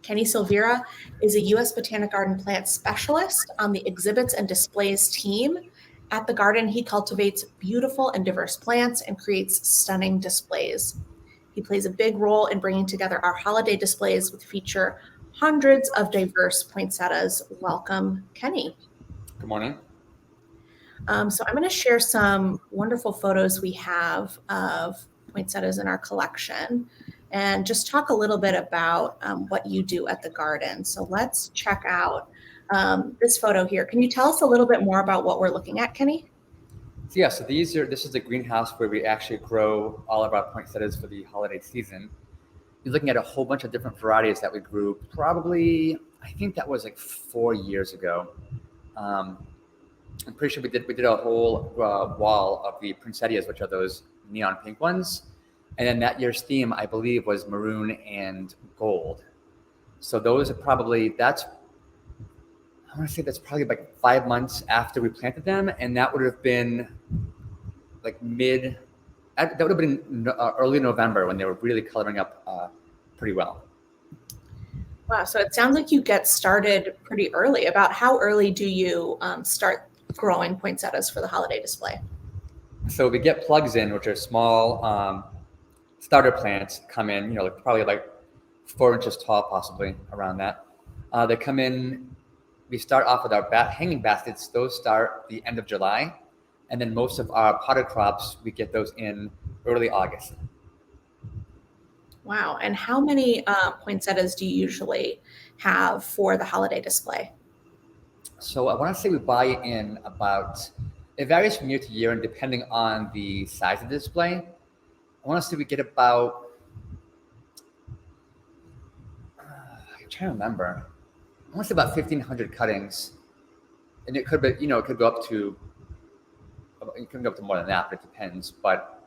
Kenny Silveira is a U.S. Botanic Garden plant specialist on the exhibits and displays team. At the garden, he cultivates beautiful and diverse plants and creates stunning displays. He plays a big role in bringing together our holiday displays, which feature hundreds of diverse poinsettias. Welcome, Kenny. Good morning. So I'm going to share some wonderful photos we have of poinsettias in our collection and just talk a little bit about what you do at the garden. So let's check out this photo here. Can you tell us a little bit more about what we're looking at, Kenny? So this is the greenhouse where we actually grow all of our poinsettias for the holiday season. You're looking at a whole bunch of different varieties that we grew probably, I think that was like 4 years ago. I'm pretty sure we did a whole wall of the poinsettias, which are those neon pink ones. And then that year's theme, I believe, was maroon and gold. So those are probably, I want to say that's probably like 5 months after we planted them. And that would have been like that would have been early November when they were really coloring up pretty well. Wow, so it sounds like you get started pretty early. About how early do you start growing poinsettias for the holiday display? So we get plugs in, which are small starter plants, come in, probably like 4 inches tall, possibly around that. They come in, we start off with our hanging baskets. Those start the end of July. And then most of our potted crops, we get those in early August. Wow. And how many poinsettias do you usually have for the holiday display? So I want to say we buy in it varies from year to year and depending on the size of the display. I want to say we get about, I'm trying to remember. I want to say about 1,500 cuttings. And it could be, it could go up to more than that, but it depends. But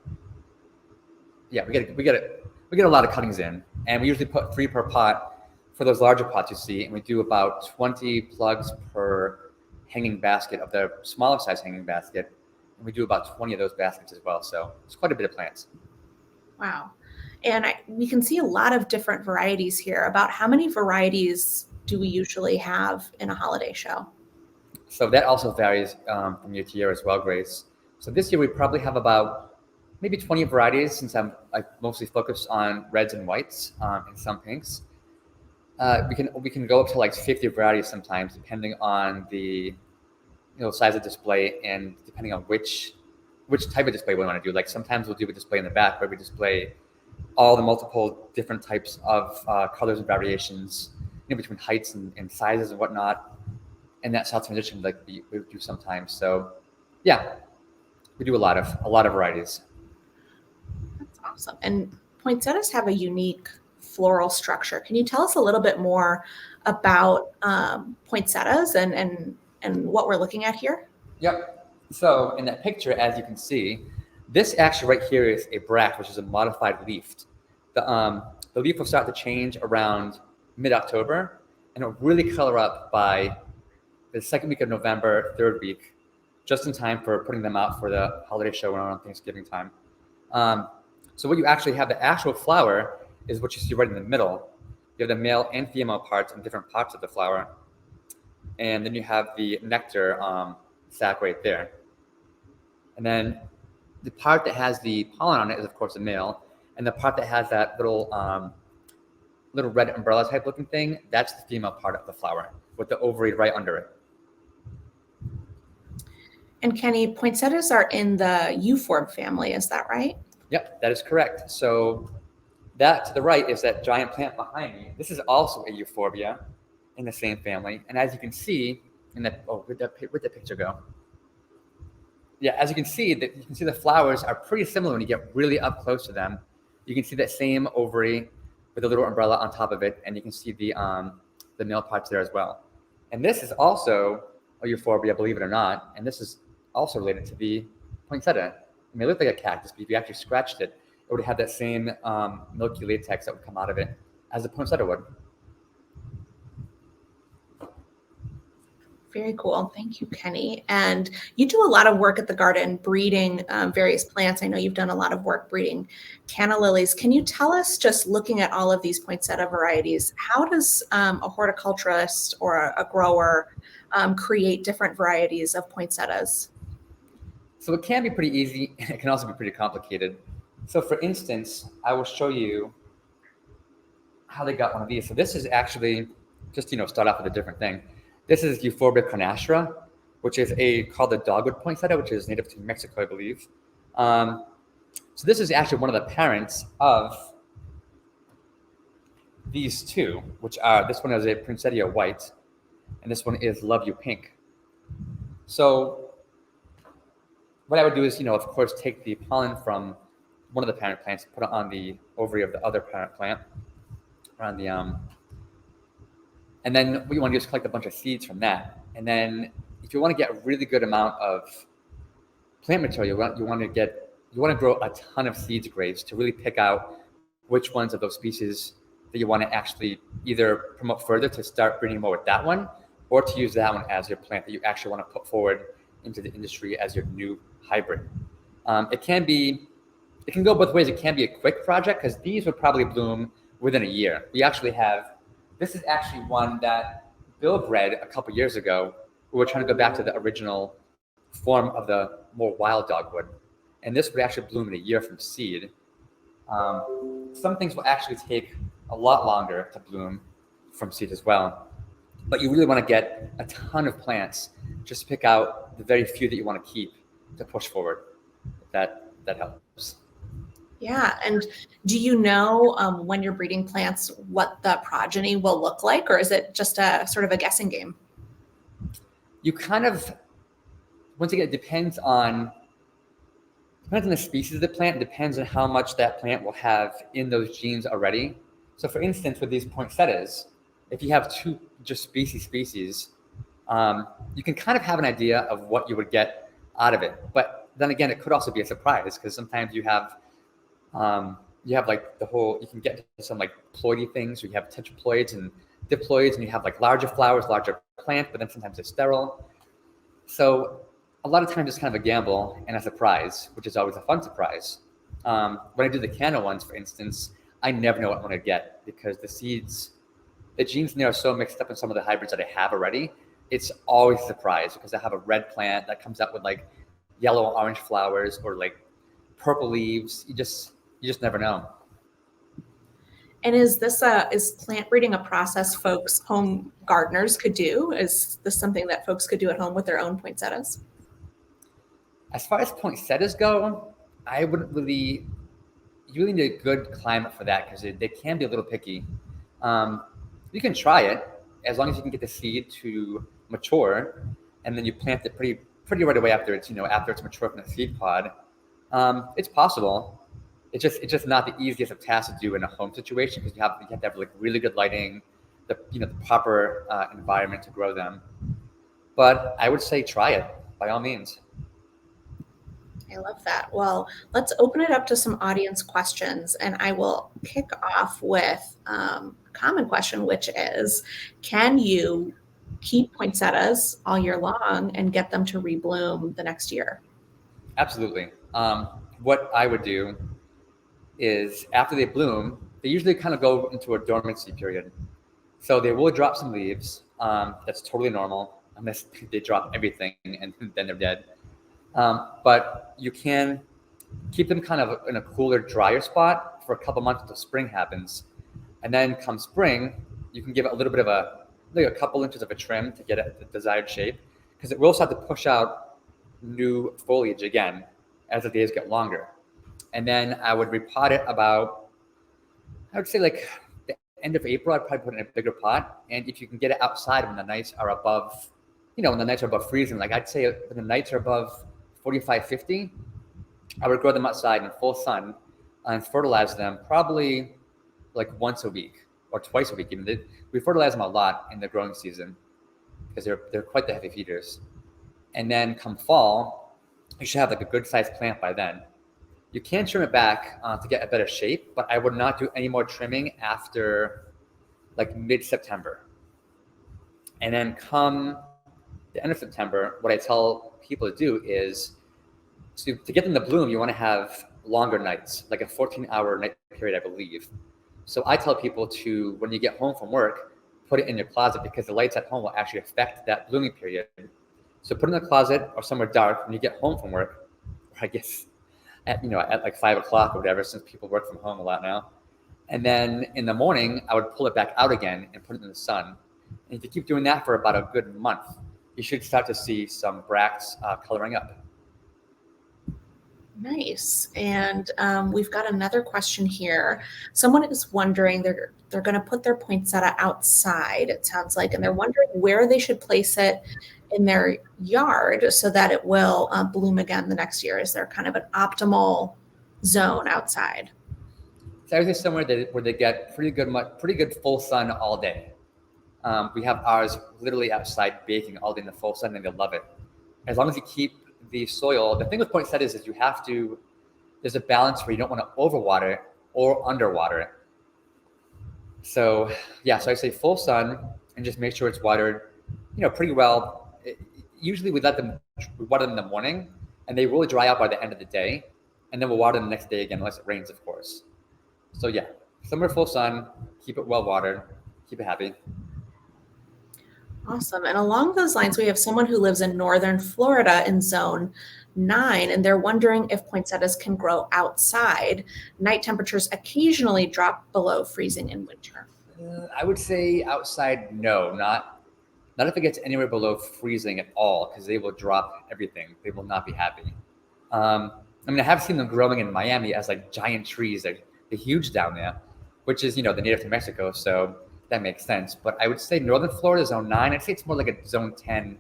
yeah, we get a lot of cuttings in, and we usually put 3 per pot for those larger pots you see, and we do about 20 plugs per hanging basket of the smaller size hanging basket, and we do about 20 of those baskets as well. So it's quite a bit of plants. Wow. And we can see a lot of different varieties here. About how many varieties do we usually have in a holiday show? So that also varies from year to year as well, Grace. So this year we probably have about maybe 20 varieties, since I mostly focus on reds and whites and some pinks. We can go up to like 50 varieties sometimes, depending on the size of display and depending on which type of display we want to do. Like sometimes we'll do a display in the back where we display all the multiple different types of colors and variations, between heights and sizes and whatnot. And that South transition like we do sometimes. So yeah, we do a lot of varieties. That's awesome. And poinsettias have a unique floral structure. Can you tell us a little bit more about poinsettias and what we're looking at here? Yep. So in that picture, as you can see, this actually right here is a bract, which is a modified leaf. The leaf will start to change around mid-October, and it'll really color up by the second week of November, third week, just in time for putting them out for the holiday show around Thanksgiving time. So what you actually have, the actual flower, is what you see right in the middle. You have the male and female parts in different parts of the flower. And then you have the nectar sac right there. And then the part that has the pollen on it is, of course, the male. And the part that has that little red umbrella type looking thing, that's the female part of the flower with the ovary right under it. And Kenny, poinsettias are in the euphorb family, is that right? Yep, that is correct. So that to the right is that giant plant behind me. This is also a euphorbia in the same family. And as you can see, where'd that picture go? Yeah, as you can see the flowers are pretty similar when you get really up close to them. You can see that same ovary with a little umbrella on top of it, and you can see the male parts there as well. And this is also a euphorbia, believe it or not, and this is also related to the poinsettia. It may look like a cactus, but if you actually scratched it, it would have that same milky latex that would come out of it as the poinsettia would. Very cool. Thank you, Kenny. And you do a lot of work at the garden breeding various plants. I know you've done a lot of work breeding canna lilies. Can you tell us, just looking at all of these poinsettia varieties, how does a horticulturist or a grower create different varieties of poinsettias? So it can be pretty easy, and it can also be pretty complicated. So for instance, I will show you how they got one of these. So this is actually, just start off with a different thing. This is Euphorbia carnastra, which is called the dogwood poinsettia, which is native to Mexico, I believe. So this is actually one of the parents of these two, which are, this one is a Poinsettia white, and this one is Love You pink. So what I would do is, of course, take the pollen from one of the parent plants, put it on the ovary of the other parent plant, around the and then what you want to do is collect a bunch of seeds from that. And then if you want to get a really good amount of plant material, you want to grow a ton of seeds grades to really pick out which ones of those species that you want to actually either promote further to start breeding more with that one, or to use that one as your plant that you actually want to put forward into the industry as your new hybrid. It can go both ways. It can be a quick project because these would probably bloom within a year. This is actually one that Bill bred a couple years ago. We were trying to go back to the original form of the more wild dogwood. And this would actually bloom in a year from seed. Some things will actually take a lot longer to bloom from seed as well. But you really want to get a ton of plants just to pick out the very few that you want to keep to push forward. That helps. Yeah. And do you know when you're breeding plants what the progeny will look like, or is it just a sort of a guessing game? You kind of, once again, it depends on the species of the plant. It depends on how much that plant will have in those genes already. So for instance, with these poinsettias, if you have two just species, you can kind of have an idea of what you would get out of it. But then again, it could also be a surprise because sometimes you have like you can get to some like ploidy things, where you have tetraploids and diploids, and you have like larger flowers, larger plant, but then sometimes it's sterile. So a lot of times it's kind of a gamble and a surprise, which is always a fun surprise. When I do the canna ones, for instance, I never know what I'm going to get because the genes in there are so mixed up in some of the hybrids that I have already. It's always a surprise because I have a red plant that comes out with like yellow and orange flowers or like purple leaves. You just never know. And is plant breeding a process home gardeners could do? Is this something that folks could do at home with their own poinsettias? As far as poinsettias go, I wouldn't really. You really need a good climate for that because they can be a little picky. You can try it as long as you can get the seed to mature, and then you plant it pretty right away after it's mature from the seed pod. It's possible. It's just not the easiest of tasks to do in a home situation because you have to have like really good lighting, the proper environment to grow them. But I would say try it by all means. I love that. Well, let's open it up to some audience questions, and I will kick off with a common question, which is, can you keep poinsettias all year long and get them to rebloom the next year? Absolutely. What I would do is after they bloom, they usually kind of go into a dormancy period. So they will drop some leaves. That's totally normal unless they drop everything and then they're dead. But you can keep them kind of in a cooler, drier spot for a couple months until spring happens. And then come spring, you can give it a little bit of a couple inches of a trim to get it the desired shape because it will start to push out new foliage again as the days get longer. And then I would repot it I would say like the end of April, I'd probably put it in a bigger pot. And if you can get it outside when the nights are above, when the nights are above freezing, like I'd say when the nights are above 45, 50, I would grow them outside in full sun and fertilize them probably like once a week or twice a week. Even we fertilize them a lot in the growing season because they're quite the heavy feeders. And then come fall, you should have like a good sized plant by then. You can trim it back to get a better shape, but I would not do any more trimming after like mid-September. And then come the end of September, what I tell people to do is to get them to bloom, you want to have longer nights, like a 14-hour night period, I believe. So I tell people to, when you get home from work, put it in your closet because the lights at home will actually affect that blooming period. So put it in the closet or somewhere dark when you get home from work, or I guess at like 5 o'clock or whatever, since people work from home a lot now. And then in the morning, I would pull it back out again and put it in the sun. And if you keep doing that for about a good month, you should start to see some bracts coloring up. Nice. And we've got another question here. Someone is wondering, they're going to put their poinsettia outside, it sounds like, and they're wondering where they should place it in their yard so that it will bloom again the next year. Is there kind of an optimal zone outside? So I would say somewhere where they get pretty good full sun all day. We have ours literally outside baking all day in the full sun, and they love it. As long as you keep the soil, the thing with poinsettias is there's a balance where you don't want to overwater it or underwater it. So yeah, so I say full sun and just make sure it's watered, pretty well. Usually we water them in the morning, and they really dry out by the end of the day, and then we'll water them the next day again, unless it rains, of course. So yeah, somewhere full sun, keep it well watered, keep it happy. Awesome. And along those lines, we have someone who lives in northern Florida in zone 9, and they're wondering if poinsettias can grow outside. Night temperatures occasionally drop below freezing in winter. I would say outside, no, not if it gets anywhere below freezing at all, because they will drop everything. They will not be happy. I have seen them growing in Miami as like giant trees. They're huge down there, which is, the native to Mexico. So that makes sense. But I would say northern Florida, zone 9, I'd say it's more like a zone 10,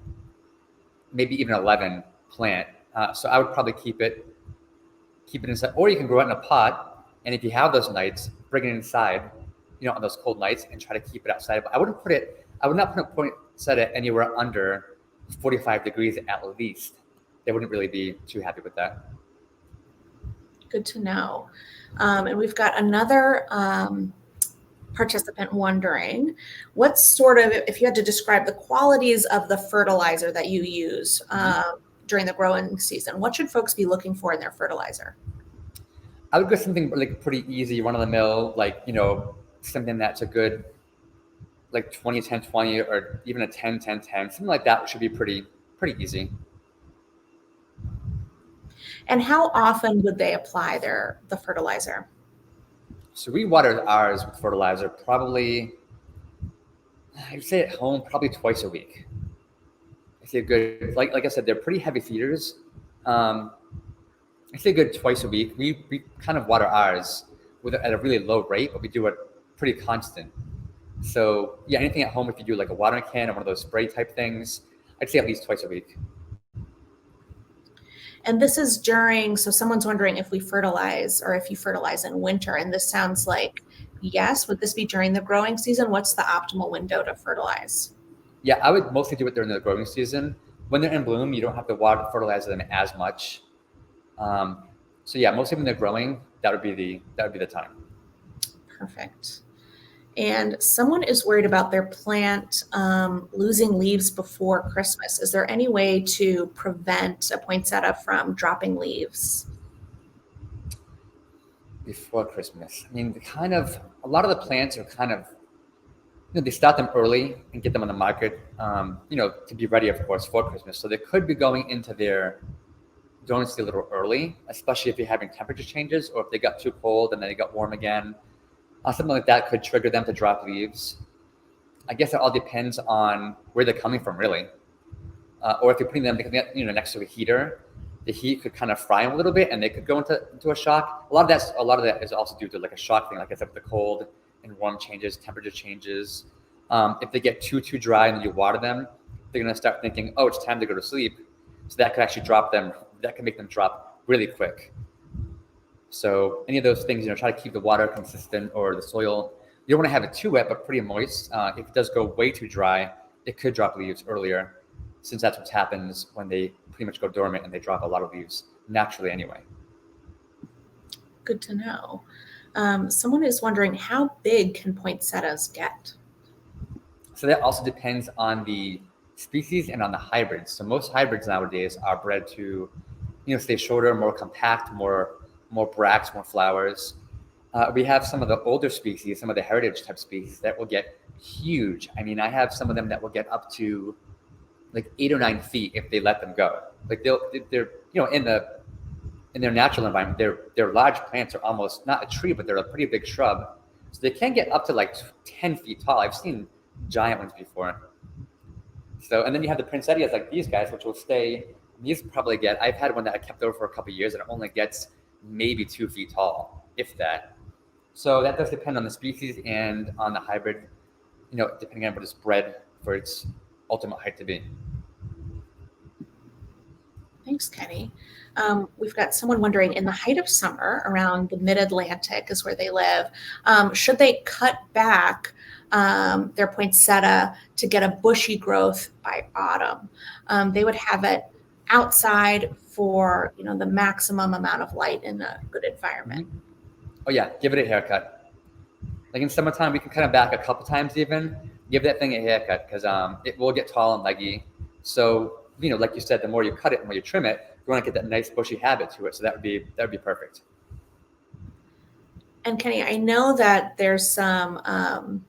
maybe even 11 plant. So I would probably keep it inside, or you can grow it in a pot. And if you have those nights, bring it inside, on those cold nights, and try to keep it outside. But I would not put a poinsettia anywhere under 45 degrees at least. They wouldn't really be too happy with that. Good to know. And we've got another participant wondering, what sort of, if you had to describe the qualities of the fertilizer that you use during the growing season, what should folks be looking for in their fertilizer? I would go something like pretty easy, run of the mill, like, something that's a good, like 20-10-20, or even a 10-10-10, something like that should be pretty easy. And how often would they apply the fertilizer? So we water ours with fertilizer probably, I'd say at home, probably twice a week. I say a good, like I said, they're pretty heavy feeders. I say a good twice a week. We kind of water ours at a really low rate, but we do it pretty constant. So yeah, anything at home, if you do like a watering can or one of those spray type things, I'd say at least twice a week. And this is so someone's wondering if we fertilize or if you fertilize in winter. And this sounds like, yes. Would this be during the growing season? What's the optimal window to fertilize? Yeah, I would mostly do it during the growing season. When they're in bloom, you don't have to fertilize them as much. So yeah, mostly when they're growing, that would be the time. Perfect. And someone is worried about their plant losing leaves before Christmas. Is there any way to prevent a poinsettia from dropping leaves? Before Christmas, a lot of the plants are kind of, they start them early and get them on the market, to be ready, of course, for Christmas. So they could be going into their dormancy a little early, especially if you're having temperature changes, or if they got too cold and then they got warm again. Something like that could trigger them to drop leaves. I guess it all depends on where they're coming from, really. Or if you're putting them next to a heater, the heat could kind of fry them a little bit, and they could go into a shock. A lot of that is also due to like a shock thing, like I said, with the cold and warm changes, temperature changes. If they get too dry and then you water them, they're gonna start thinking, oh, it's time to go to sleep. So that could actually that can make them drop really quick. So any of those things, try to keep the water consistent, or the soil. You don't want to have it too wet, but pretty moist. If it does go way too dry, it could drop leaves earlier, since that's what happens when they pretty much go dormant and they drop a lot of leaves naturally anyway. Good to know. Someone is wondering, how big can poinsettias get? So that also depends on the species and on the hybrids. So most hybrids nowadays are bred to, stay shorter, more compact, more bracts, more flowers. We have some of the older species, some of the heritage type species that will get huge. I mean, I have some of them that will get up to like 8 or 9 feet if they let them go. Like they're in their natural environment, their large plants are almost not a tree, but they're a pretty big shrub. So they can get up to like 10 feet tall. I've seen giant ones before. So, and then you have the poinsettias like these guys, which will stay. These probably get. I've had one that I kept over for a couple of years, and it only gets maybe 2 feet tall, if that. So that does depend on the species and on the hybrid. Depending on what it's bred for its ultimate height to be. Thanks, Kenny. We've got someone wondering, in the height of summer, around the mid-Atlantic is where they live, should they cut back their poinsettia to get a bushy growth by autumn? They would have it outside for the maximum amount of light in a good environment. Oh yeah, give it a haircut. Like in summertime, we can cut it back a couple times even. Give that thing a haircut because it will get tall and leggy. So like you said, the more you cut it, the more you trim it, you want to get that nice bushy habit to it. So that would be perfect. And Kenny, I know that there's some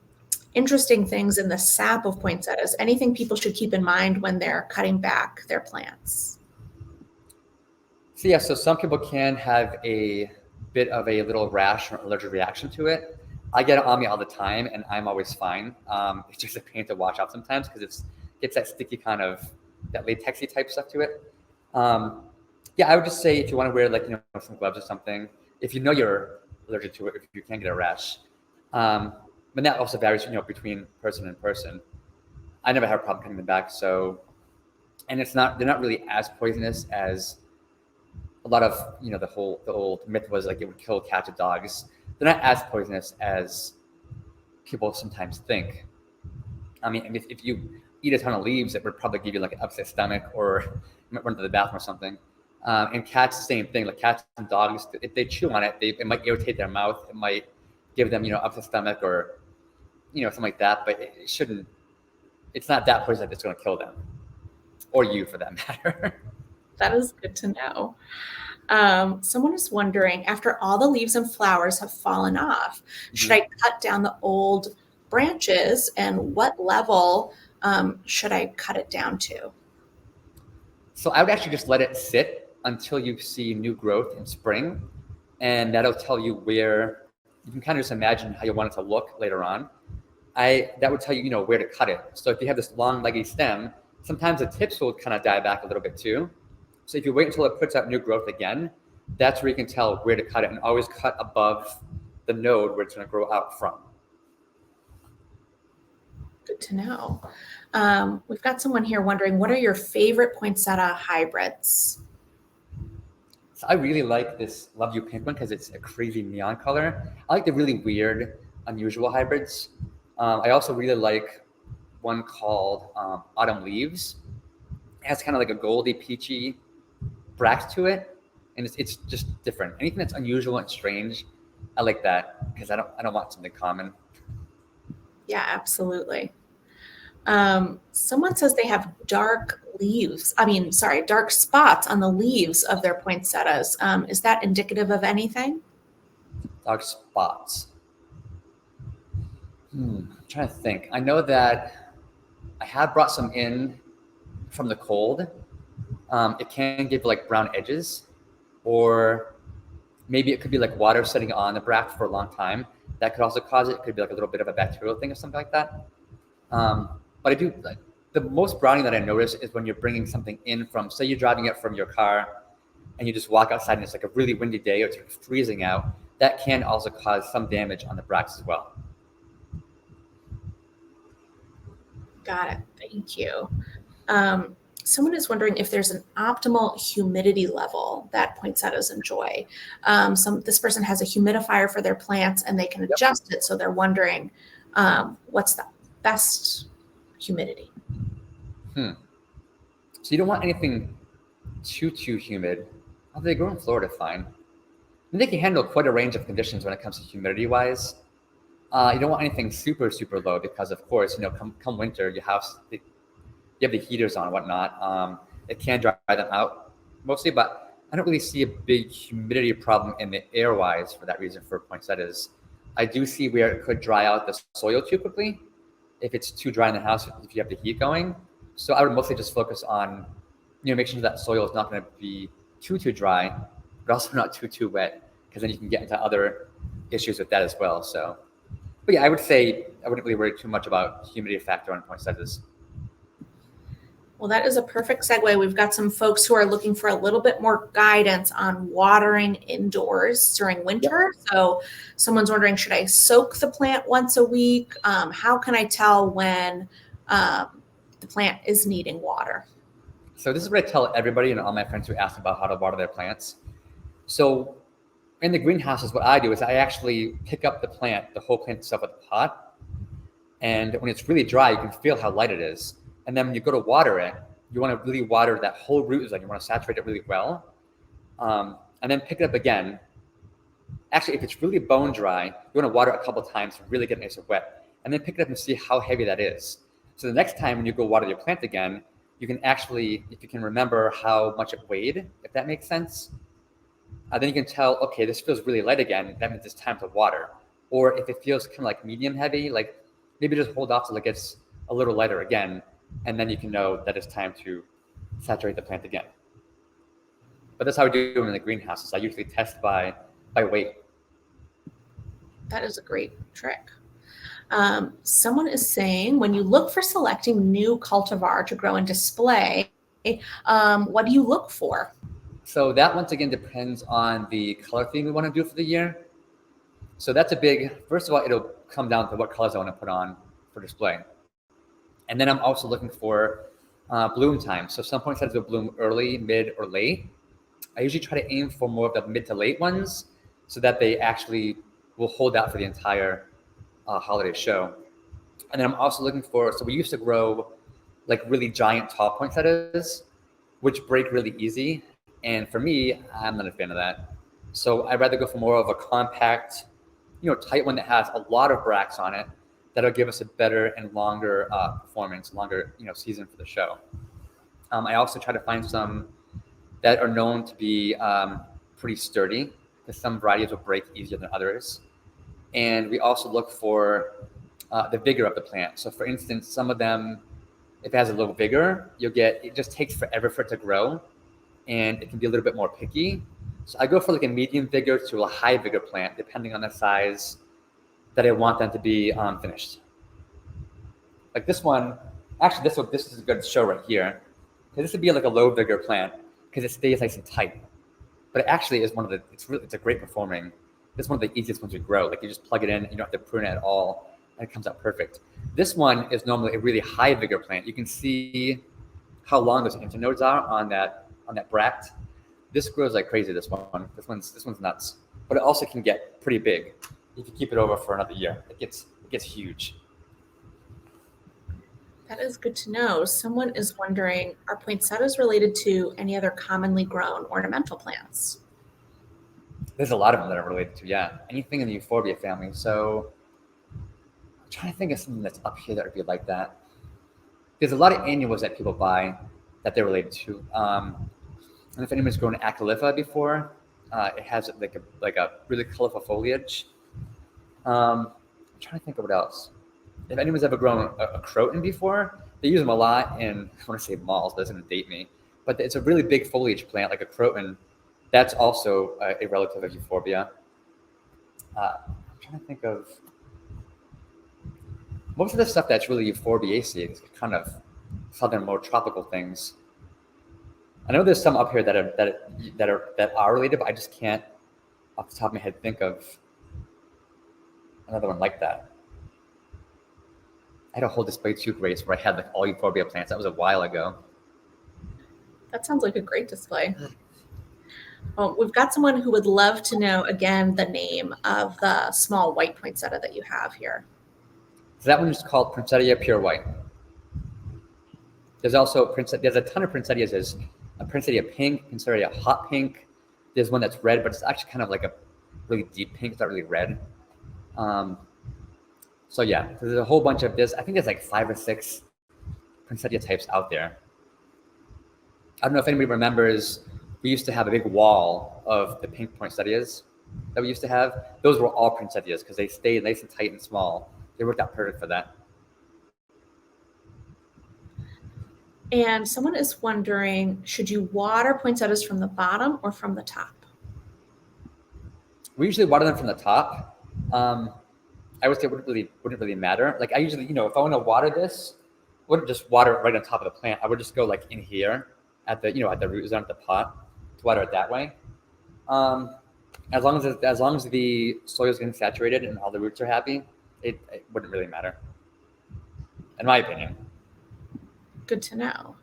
interesting things in the sap of poinsettias. Anything people should keep in mind when they're cutting back their plants? So yeah, so some people can have a bit of a little rash or allergic reaction to it. I get it on me all the time, and I'm always fine. It's just a pain to wash out sometimes because it gets that sticky kind of that latexy type stuff to it. Yeah, I would just say if you want to wear some gloves or something, if you're allergic to it, if you can get a rash. But that also varies, between person and person. I never had a problem cutting them back, and they're not really as poisonous as a lot of, the old myth was like it would kill cats or dogs. They're not as poisonous as people sometimes think. I mean, if you eat a ton of leaves, it would probably give you like an upset stomach, or you might run to the bathroom or something. And cats, the same thing. Like cats and dogs, if they chew on it, it might irritate their mouth. It might give them, upset stomach or, something like that. But it shouldn't. It's not that poison that's going to kill them, or you for that matter. That is good to know. Someone is wondering, after all the leaves and flowers have fallen off, should I cut down the old branches, and what level should I cut it down to? So I would actually just let it sit until you see new growth in spring, and that'll tell you where you can kind of just imagine how you want it to look later on. That would tell you, where to cut it. So if you have this long leggy stem, sometimes the tips will kind of die back a little bit too. So if you wait until it puts out new growth again, that's where you can tell where to cut it, and always cut above the node where it's going to grow out from. Good to know. We've got someone here wondering, what are your favorite poinsettia hybrids? So I really like this Love You Pink one because it's a crazy neon color. I like the really weird, unusual hybrids. I also really like one called Autumn Leaves. It has kind of like a goldy, peachy bract to it, and it's just different. Anything that's unusual and strange, I like that because I don't want something common. Yeah, absolutely. Someone says they have dark spots on the leaves of their poinsettias. Is that indicative of anything? Dark spots. I'm trying to think. I know that I have brought some in from the cold. It can give like brown edges, or maybe it could be like water sitting on the bract for a long time. That could also cause it. It could be like a little bit of a bacterial thing or something like that. But I do like the most browning that I notice is when you're bringing something in from, say you're driving it from your car and you just walk outside and it's like a really windy day or it's freezing out. That can also cause some damage on the bracts as well. Got it. Thank you. Someone is wondering if there's an optimal humidity level that poinsettias enjoy. This person has a humidifier for their plants and they can adjust it. So they're wondering what's the best humidity. So you don't want anything too humid. Although they grow in Florida fine. And they can handle quite a range of conditions when it comes to humidity wise. You don't want anything super low because of course, come winter, your you have the heaters on and whatnot, it can dry them out mostly, but I don't really see a big humidity problem in the air-wise for that reason for poinsettias. I do see where it could dry out the soil too quickly if it's too dry in the house, if you have the heat going. So I would mostly just focus on, making sure that soil is not going to be too dry, but also not too wet, because then you can get into other issues with that as well. So, but yeah, I would say I wouldn't really worry too much about humidity factor on poinsettias. Well, that is a perfect segue. We've got some folks who are looking for a little bit more guidance on watering indoors during winter. Yep. So someone's wondering, should I soak the plant once a week? How can I tell when the plant is needing water? So this is what I tell everybody and all my friends who ask about how to water their plants. So in the greenhouses, what I do is I actually pick up the whole plant itself with a pot. And when it's really dry, you can feel how light it is. And then when you go to water it, you want to really water that whole root zone. You want to saturate it really well. And then pick it up again. Actually, if it's really bone dry, you want to water it a couple of times to really get nice and wet. And then pick it up and see how heavy that is. So the next time when you go water your plant again, you can actually, if you can remember how much it weighed, if that makes sense, then you can tell, okay, this feels really light again. That means it's time to water. Or if it feels kind of like medium heavy, like maybe just hold off till it gets a little lighter again. And then you can know that it's time to saturate the plant again. But that's how we do them in the greenhouses. I usually test by weight. That is a great trick. Someone is saying, when you look for selecting new cultivar to grow and display, what do you look for? So that once again depends on the color theme we want to do for the year. So that's first of all, it'll come down to what colors I want to put on for display. And then I'm also looking for bloom time. So some poinsettias will bloom early, mid, or late. I usually try to aim for more of the mid to late ones so that they actually will hold out for the entire holiday show. And then I'm also looking so we used to grow like really giant tall poinsettias, which break really easy. And for me, I'm not a fan of that. So I'd rather go for more of a compact, tight one that has a lot of bracts on it. That'll give us a better and longer performance, longer season for the show. I also try to find some that are known to be pretty sturdy, because some varieties will break easier than others. And we also look for the vigor of the plant. So for instance, some of them, if it has a little vigor, it just takes forever for it to grow, and it can be a little bit more picky. So I go for like a medium vigor to a high vigor plant, depending on the size that I want them to be finished. Like this one, actually this is a good show right here, because this would be like a low vigor plant because it stays nice and tight. But it actually is it's a great performing. It's one of the easiest ones to grow. Like you just plug it in, and you don't have to prune it at all, and it comes out perfect. This one is normally a really high vigor plant. You can see how long those internodes are on that bract. This grows like crazy. This one's nuts. But it also can get pretty big if you keep it over for another year. It gets huge. That is good to know. Someone is wondering, are poinsettias related to any other commonly grown ornamental plants? There's a lot of them that are related to, anything in the euphorbia family. So I'm trying to think of something that's up here that would be like that. There's a lot of annuals that people buy that they're related to. And if anyone's grown Acalypha before, it has like a really colorful foliage. I'm trying to think of what else. If anyone's ever grown a croton before, they use them a lot in, I want to say malls, but it doesn't date me. But it's a really big foliage plant, like a croton. That's also a relative of euphorbia. I'm trying to think of most of the stuff that's really euphorbiaceae is kind of southern, more tropical things. I know there's some up here that are related, but I just can't, off the top of my head, think of another one like that. I had a whole display too, Grace, where I had like all euphorbia plants. That was a while ago. That sounds like a great display. Well, we've got someone who would love to know, again, the name of the small white poinsettia that you have here. So that one is called Poinsettia Pure White. There's also there's a ton of poinsettias. There's a Poinsettia Pink, Poinsettia Hot Pink. There's one that's red, but it's actually kind of like a really deep pink. It's not really red. So there's a whole bunch of this. I think there's like 5 or 6 poinsettia types out there. I don't know if anybody remembers, we used to have a big wall of the pink poinsettias that we used to have. Those were all poinsettias because they stayed nice and tight and small. They worked out perfect for that. And someone is wondering, should you water poinsettias from the bottom or from the top? We usually water them from the top. I would say it wouldn't really matter. Like I usually, if I want to water this, I wouldn't just water it right on top of the plant. I would just go like in here at the root zone of the pot to water it that way. As long as the soil is getting saturated and all the roots are happy, it wouldn't really matter, in my opinion. Good to know.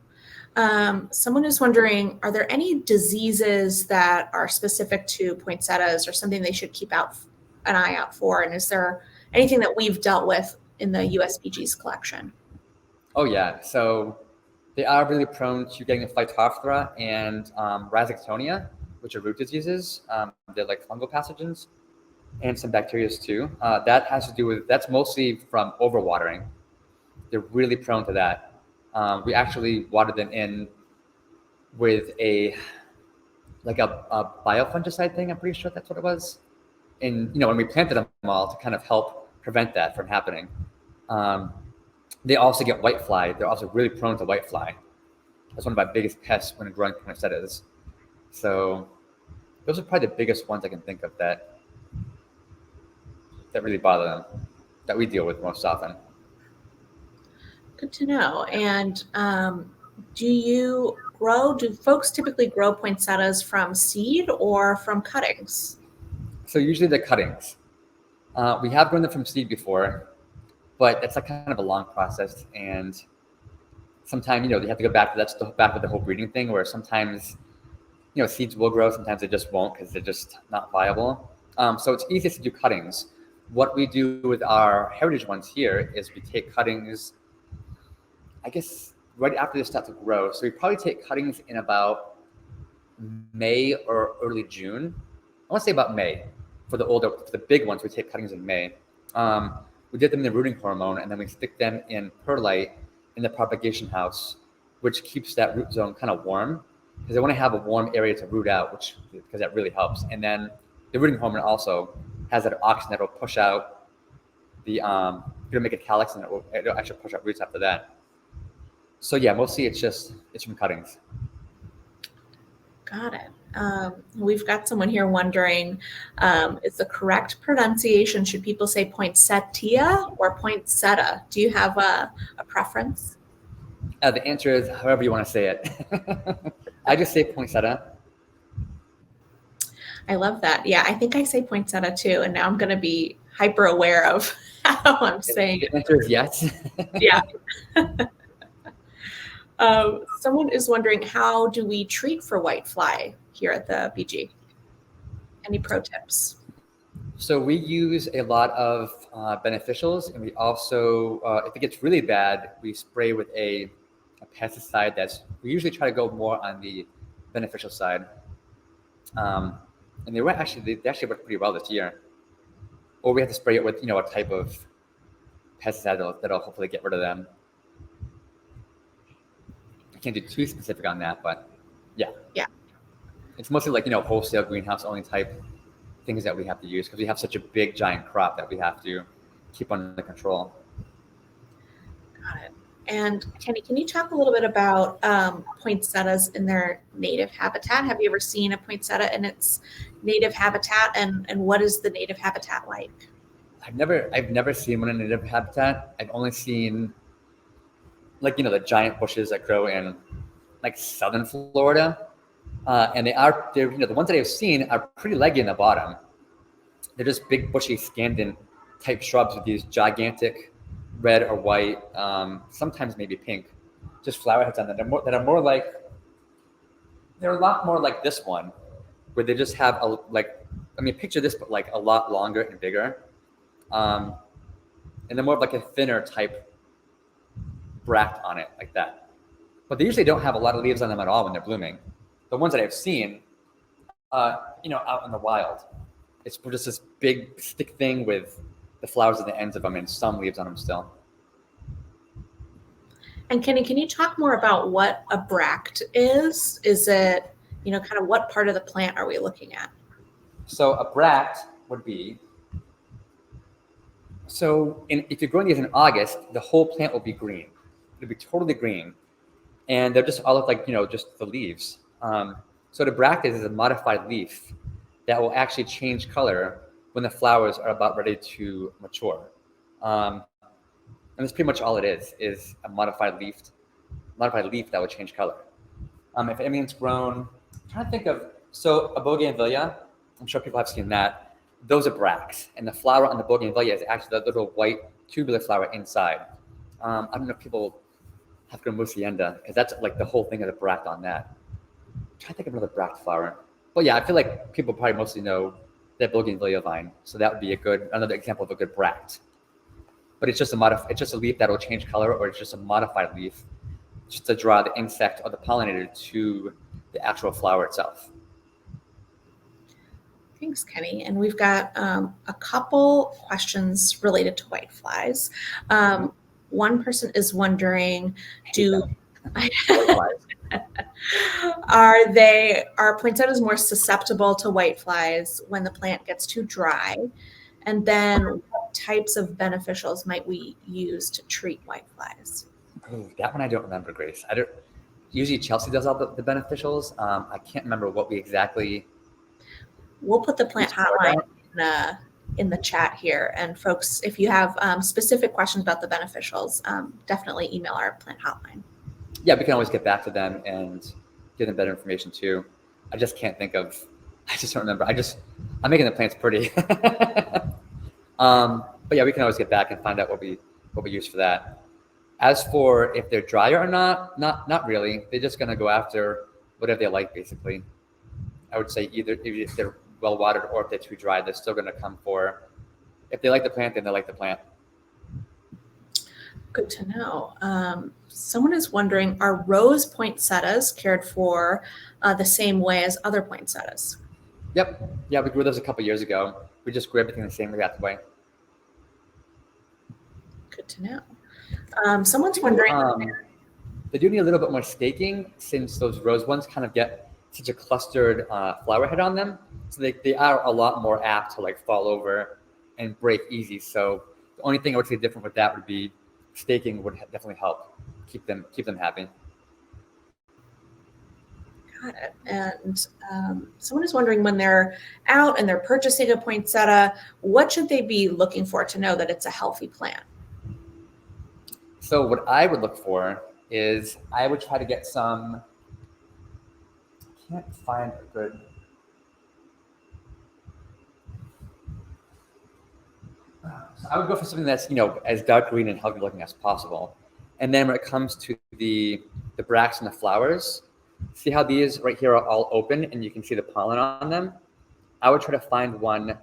Someone is wondering, are there any diseases that are specific to poinsettias or something they should keep an eye out for? And is there anything that we've dealt with in the USBG's collection? Oh yeah, so they are really prone to getting Phytophthora and Rhizoctonia, which are root diseases. They're like fungal pathogens, and some bacteria too. That's mostly from overwatering. They're really prone to that. We actually watered them in with a biofungicide thing. I'm pretty sure that's what it was. And when we planted them all to kind of help prevent that from happening. They also get whitefly. They're also really prone to whitefly. That's one of my biggest pests when growing poinsettias. So those are probably the biggest ones I can think of that really bother them, that we deal with most often. Good to know. And do folks typically grow poinsettias from seed or from cuttings? So usually they're cuttings. We have grown them from seed before, but it's like kind of a long process. And sometimes, they have to go back to the whole breeding thing where sometimes, seeds will grow, sometimes they just won't because they're just not viable. So it's easiest to do cuttings. What we do with our heritage ones here is we take cuttings, I guess, right after they start to grow. So we probably take cuttings in about May or early June. I want to say about May. For the big ones, we take cuttings in May. We dip them in the rooting hormone, and then we stick them in perlite in the propagation house, which keeps that root zone kind of warm because they want to have a warm area to root out, because that really helps. And then the rooting hormone also has that oxygen that will push out it'll make a calyx, and it'll actually push out roots after that. So yeah, mostly it's from cuttings. Got it. We've got someone here wondering, is the correct pronunciation, should people say poinsettia or poinsettia? Do you have a preference? The answer is however you want to say it. I just say poinsettia. I love that. Yeah, I think I say poinsettia too, and now I'm going to be hyper aware of how I'm saying it. The answer is yes. Yeah. Someone is wondering, how do we treat for whitefly here at the BG? Any pro tips? So we use a lot of beneficials, and we also, if it gets really bad, we spray with a pesticide we usually try to go more on the beneficial side. And they actually worked pretty well this year. Or we have to spray it with, a type of pesticide that'll hopefully get rid of them. I can't do too specific on that, but yeah. Yeah. It's mostly like, wholesale greenhouse only type things that we have to use because we have such a big giant crop that we have to keep under control. Got it. And Kenny, can you talk a little bit about poinsettias in their native habitat? Have you ever seen a poinsettia in its native habitat, and what is the native habitat like? I've never seen one in native habitat. I've only seen the giant bushes that grow in like southern Florida. And they're the ones that I've seen are pretty leggy in the bottom. They're just big bushy Scandin type shrubs with these gigantic red or white, sometimes maybe pink, just flower heads on them. They're a lot more like this one, where they just have picture this, but like a lot longer and bigger. And they're more of like a thinner type bract on it, like that. But they usually don't have a lot of leaves on them at all when they're blooming. The ones that I've seen, out in the wild, it's just this big stick thing with the flowers at the ends of them and some leaves on them still. And Kenny, can you talk more about what a bract is? Is it, kind of what part of the plant are we looking at? So a bract would be, if you're growing these in August, the whole plant will be green. It'll be totally green. And they'll just all look like, just the leaves. So the bract is a modified leaf that will actually change color when the flowers are about ready to mature. And that's pretty much all it is a modified leaf that will change color. If anyone's grown, I'm trying to think of, so a bougainvillea, I'm sure people have seen that. Those are bracts, and the flower on the bougainvillea is actually the little white tubular flower inside. I don't know if people have grown Musienda, because that's like the whole thing of the bract on that. I'm trying to think of another bract flower. But yeah, I feel like people probably mostly know that bougainvillea vine, so that would be another example of a good bract. But it's just a leaf that will change color, or it's just a modified leaf, just to draw the insect or the pollinator to the actual flower itself. Thanks, Kenny. And we've got a couple questions related to whiteflies. One person is wondering, are poinsettias more susceptible to whiteflies when the plant gets too dry? And then what types of beneficials might we use to treat whiteflies? Ooh, that one I don't remember, Grace. I don't. Usually Chelsea does all the beneficials. I can't remember what we exactly. We'll put the plant hotline in the chat here. And folks, if you have specific questions about the beneficials, definitely email our plant hotline. Yeah, we can always get back to them and give them better information too. I just can't think of. I just don't remember. I'm making the plants pretty. But yeah, we can always get back and find out what we use for that. As for if they're drier or not really. They're just gonna go after whatever they like, basically. I would say either if they're well watered or if they're too dry, they're still gonna come for. If they like the plant, then they like the plant. Good to know. Someone is wondering, are rose poinsettias cared for the same way as other poinsettias? Yep. Yeah, we grew those a couple years ago. We just grew everything the same exact way. Good to know. Someone's wondering. They do need a little bit more staking since those rose ones kind of get such a clustered flower head on them. So they are a lot more apt to like fall over and break easy. So the only thing I would say different with that would be staking would definitely help keep them happy. Got it. And someone is wondering, when they're out and they're purchasing a poinsettia, what should they be looking for to know that it's a healthy plant? So what I would look for is I would try to get some. I can't find a good. So I would go for something that's as dark green and healthy looking as possible. And then when it comes to the bracts and the flowers, see how these right here are all open and you can see the pollen on them? I would try to find one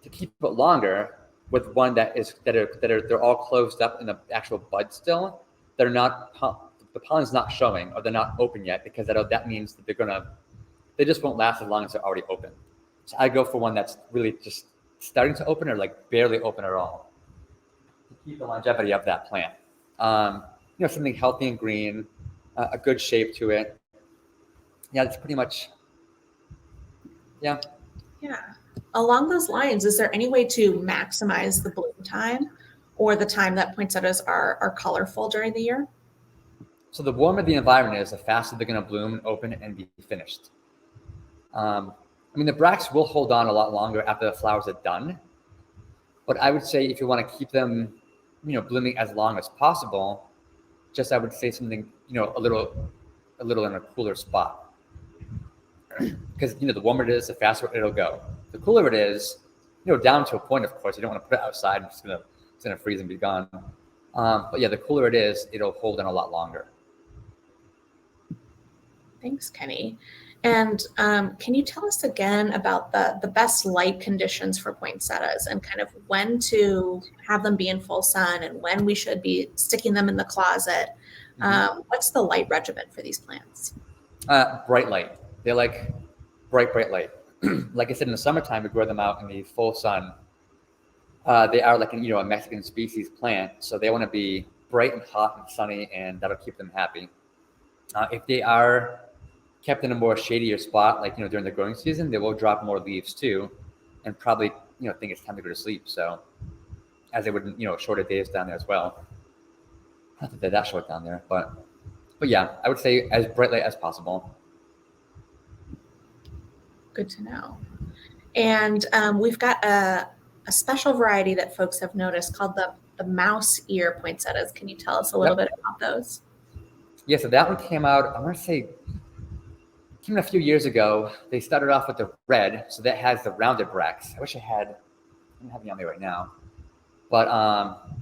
to keep it longer with one they're all closed up in the actual bud still. They're not, the pollen's not showing or they're not open yet, because that means that they just won't last as long as they're already open. So I go for one that's really just starting to open or like barely open at all to keep the longevity of that plant. Something healthy and green, a good shape to it. Yeah, that's pretty much. Yeah. Yeah. Along those lines, is there any way to maximize the bloom time or the time that poinsettias are colorful during the year? So the warmer the environment is, the faster they're going to bloom and open and be finished. The bracts will hold on a lot longer after the flowers are done. But I would say if you want to keep them, blooming as long as possible, I would say something, a little in a cooler spot. Because the warmer it is, the faster it'll go. The cooler it is, down to a point, of course, you don't want to put it outside. It's gonna freeze and be gone. But yeah, the cooler it is, it'll hold in a lot longer. Thanks, Kenny. And can you tell us again about the best light conditions for poinsettias and kind of when to have them be in full sun and when we should be sticking them in the closet? What's the light regimen for these plants? Bright light. They like bright light. Like I said, in the summertime, we grow them out in the full sun. They are like a Mexican species plant, so they want to be bright and hot and sunny, and that'll keep them happy. If they are kept in a more shadier spot, like during the growing season, they will drop more leaves too, and probably think it's time to go to sleep. So as they would shorter days down there as well. Not that they're that short down there, but yeah, I would say as bright light as possible. Good to know. And we've got a special variety that folks have noticed called the mouse ear poinsettias. Can you tell us a little bit about those? Yeah, so that one came out, I want to say, came out a few years ago. They started off with the red, so that has the rounded bracts. I don't have it on me right now. But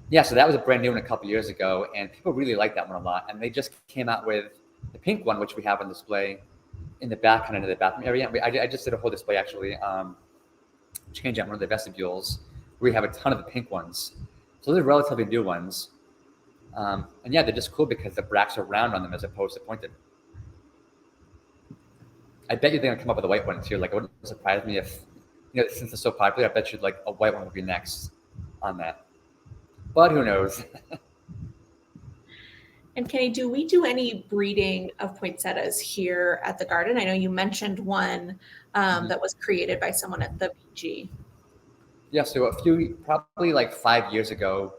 yeah, so that was a brand new one a couple years ago, and people really like that one a lot. And they just came out with the pink one, which we have on display in the back, kind of in the bathroom area. I just did a whole display actually, change out one of the vestibules. We have a ton of the pink ones. So they're relatively new ones. And yeah, they're just cool because the bracts are round on them as opposed to pointed. I bet you're going to come up with a white one too. Like, it wouldn't surprise me if, since it's so popular, I bet you like a white one would be next on that. But who knows? And Kenny, do we do any breeding of poinsettias here at the garden? I know you mentioned one that was created by someone at the VG. Yeah, so probably like 5 years ago,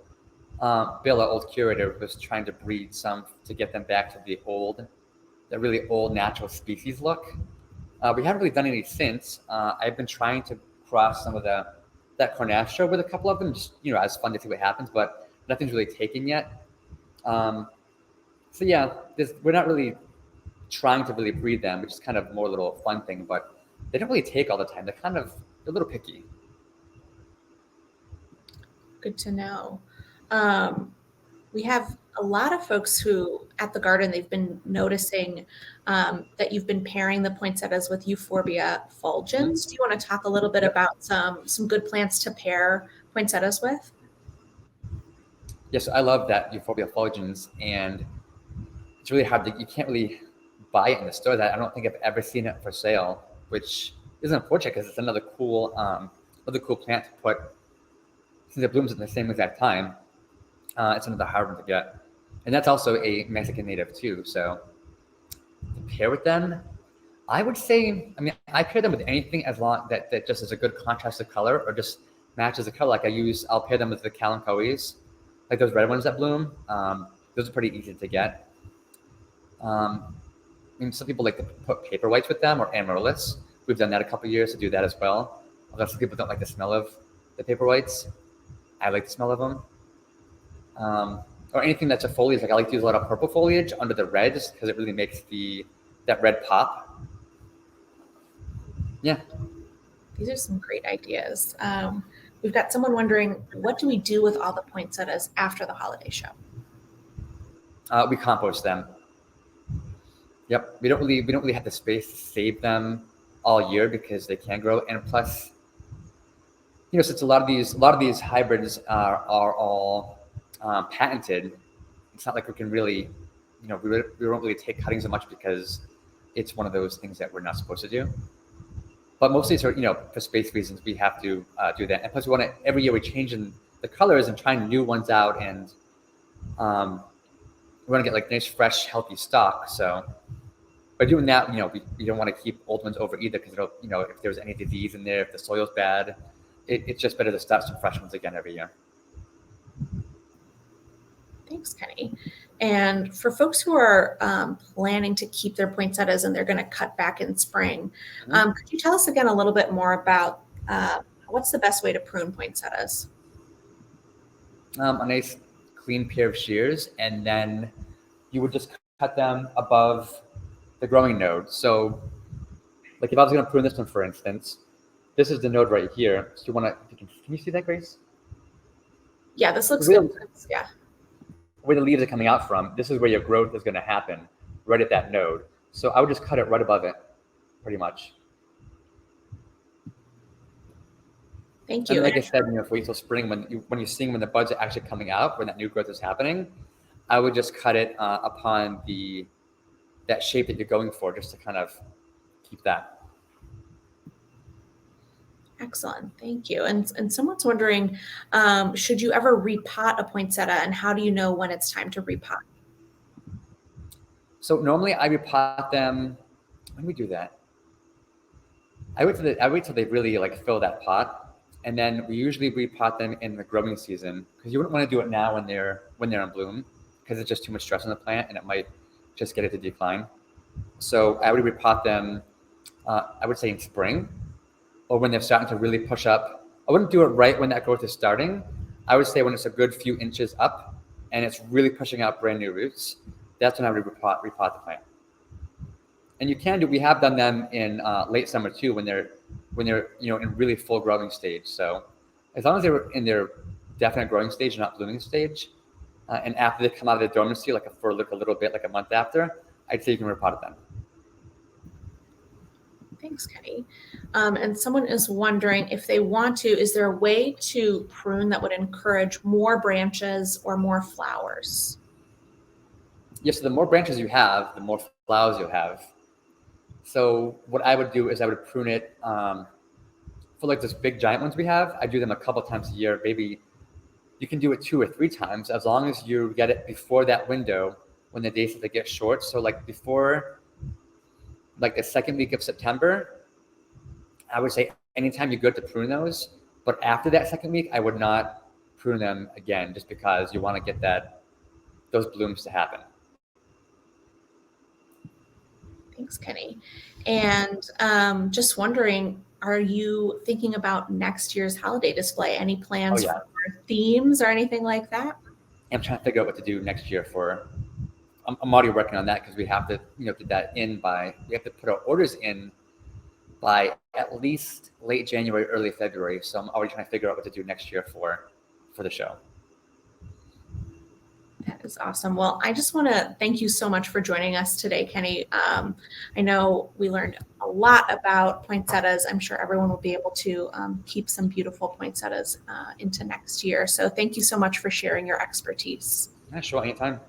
Bill, our old curator, was trying to breed some to get them back to the really old natural species look. We haven't really done any since. I've been trying to cross some of that Cornastro with a couple of them, just as fun to see what happens, but nothing's really taken yet. So yeah, we're not really trying to really breed them, which is kind of more a little fun thing, but they don't really take all the time. They're a little picky. Good to know. We have a lot of folks who at the garden, they've been noticing that you've been pairing the poinsettias with Euphorbia fulgens. Do you want to talk a little bit about some good plants to pair poinsettias with? Yes, I love that Euphorbia fulgens, and it's really hard you can't really buy it in the store. I don't think I've ever seen it for sale, which is unfortunate because it's another cool plant to put, since it blooms at the same exact time. It's another hard one to get. And that's also a Mexican native too. So to pair with them, I would say, I pair them with anything as long that just is a good contrast of color or just matches the color. Like I'll pair them with the Kalanchoes, like those red ones that bloom. Those are pretty easy to get. Some people like to put paper whites with them or amaryllis. We've done that a couple of years to do that as well. Although some people don't like the smell of the paper whites. I like the smell of them. Or anything that's a foliage, like I like to use a lot of purple foliage under the reds because it really makes that red pop. Yeah. These are some great ideas. We've got someone wondering, what do we do with all the poinsettias after the holiday show? We compost them. Yep. We don't really have the space to save them all year because they can grow, and plus, since a lot of these hybrids are all patented, it's not like we can really, we don't really take cuttings so much because it's one of those things that we're not supposed to do. But mostly, for space reasons, we have to do that. And plus, every year we change the colors and trying new ones out, and we want to get like nice, fresh, healthy stock. So by doing that, we don't want to keep old ones over either because if there's any disease in there, if the soil's bad, it's just better to start some fresh ones again every year. Thanks, Kenny. And for folks who are planning to keep their poinsettias and they're going to cut back in spring, could you tell us again a little bit more about what's the best way to prune poinsettias? A nice clean pair of shears, and then you would just cut them above the growing node. So like if I was going to prune this one, for instance, this is the node right here. So you want to, can you see that, Grace? Yeah, this looks good. Yeah. Where the leaves are coming out from, this is where your growth is going to happen, right at that node. So I would just cut it right above it, pretty much. Thank you. And like I said, if we wait till spring, when you're seeing when the buds are actually coming out, when that new growth is happening, I would just cut it upon that shape that you're going for, just to kind of keep that. Excellent, thank you. And someone's wondering, should you ever repot a poinsettia, and how do you know when it's time to repot? So normally I repot them. When do we do that? I wait till they really like fill that pot, and then we usually repot them in the growing season because you wouldn't want to do it now when they're in bloom because it's just too much stress on the plant and it might just get it to decline. So I would repot them. I would say in spring or when they're starting to really push up. I wouldn't do it right when that growth is starting. I would say when it's a good few inches up and it's really pushing out brand new roots. That's when I would repot the plant. And you can do. We have done them in late summer too, when they're in really full growing stage. So as long as they were in their definite growing stage, not blooming stage, and after they come out of their dormancy, for a little bit, like a month after, I'd say you can repot them. Thanks, Kenny. And someone is wondering if they want to, is there a way to prune that would encourage more branches or more flowers? Yes. So the more branches you have, the more flowers you'll have. So what I would do is I would prune it for like those big giant ones we have. I do them a couple times a year. Maybe you can do it 2 or 3 times as long as you get it before that window when the days start to get short. So like before like the second week of September, I would say anytime you're good to prune those. But after that second week, I would not prune them again just because you want to get those blooms to happen. Thanks, Kenny. And just wondering, are you thinking about next year's holiday display? Any plans Yeah. for themes or anything like that? I'm trying to figure out what to do next year for. I'm already working on that because we have to, get that in by. We have to put our orders in by at least late January, early February. So I'm already trying to figure out what to do next year for the show. That is awesome. Well, I just want to thank you so much for joining us today, Kenny. I know we learned a lot about poinsettias. I'm sure everyone will be able to keep some beautiful poinsettias into next year. So thank you so much for sharing your expertise. Yeah, sure, anytime.